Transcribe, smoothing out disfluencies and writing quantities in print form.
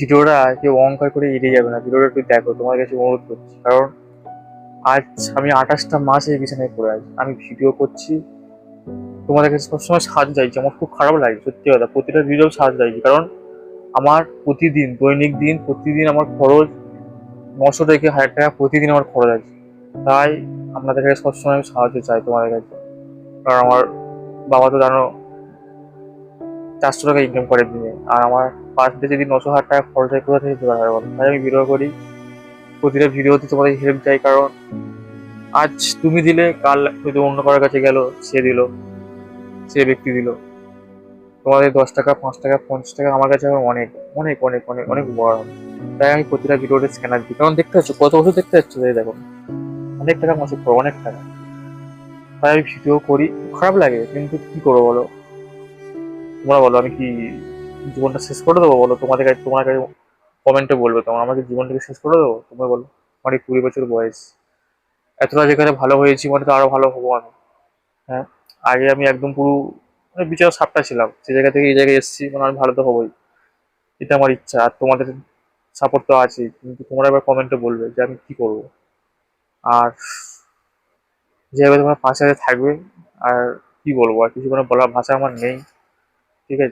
ভিডিওটা কেউ অহংকার করে এড়িয়ে যাবে না, ভিডিওটা একটু দেখো, তোমার কাছে অনুরোধ করছি। কারণ আজ আমি 28টা মাস এই বিছানায় পড়ে আছি, আমি ভিডিও করছি, তোমাদের কাছে সবসময় সাহায্য চাইছি। আমার খুব খারাপ লাগে সত্যি কথা, প্রতিটা ভিডিও সাহায্য চাইছি। কারণ আমার প্রতিদিন প্রতিদিন আমার খরচ 900 থেকে 1000 টাকা প্রতিদিন আমার খরচ আছে। তাই আপনাদের কাছে সবসময় আমি সাহায্য চাই তোমাদের কাছে। কারণ আমার বাবা তো জানো 400 টাকা ইনকাম করে দিনে, আর আমার পার ডে যদি 900 1000 টাকা খরচ হয়, কোথা থেকে জোগাড় হবে বলো? তাই আমি ভিডিও করি, প্রতিটা ভিডিওতে তোমাদের হেল্প চাই। কারণ আজ তুমি দিলে, কাল হয়তো অন্য কারোর কাছে গেল, সে দিল, সে ব্যক্তি দিল। তোমাদের 10 টাকা, 5 টাকা, 50 টাকা আমার কাছে এখন অনেক অনেক অনেক অনেক অনেক বড় হবে। তাই আমি প্রতিটা ভিডিওতে স্ক্যানার দিই। কারণ দেখতে পাচ্ছ কত ওষুধ দেখতে পাচ্ছ, এই দেখো অনেক টাকা মাসে পড়ো, অনেক টাকা। তাই আমি ভিডিও করি, খারাপ লাগে কিন্তু কি করবো বলো? তোমরা বলো, আমি কি জীবনটা শেষ করে দেবো বলো? তোমার কাছে কমেন্টে বলবে, তোমার আমাকে জীবনটাকে শেষ করে দেবো? তোমরা বলো। আমার এই 20 বছর বয়স, এতটা যেখানে ভালো হয়েছি, মানে তো আরো ভালো হবো আমি। হ্যাঁ, আগে আমি একদম পুরো মানে বিচার সাপটা ছিলাম, সে জায়গা থেকে এই জায়গায় এসেছি, মানে আমি ভালো তো হবোই, এটা আমার ইচ্ছা। আর তোমাদের সাপোর্ট তো আছেই, কিন্তু তোমরা এবার কমেন্টে বলবে যে আমি কি করবো। আর যেভাবে তোমরা পাশে থাকবে, আর কি বলবো, আর কিছু কোনো বলার ভাষা আমার নেই।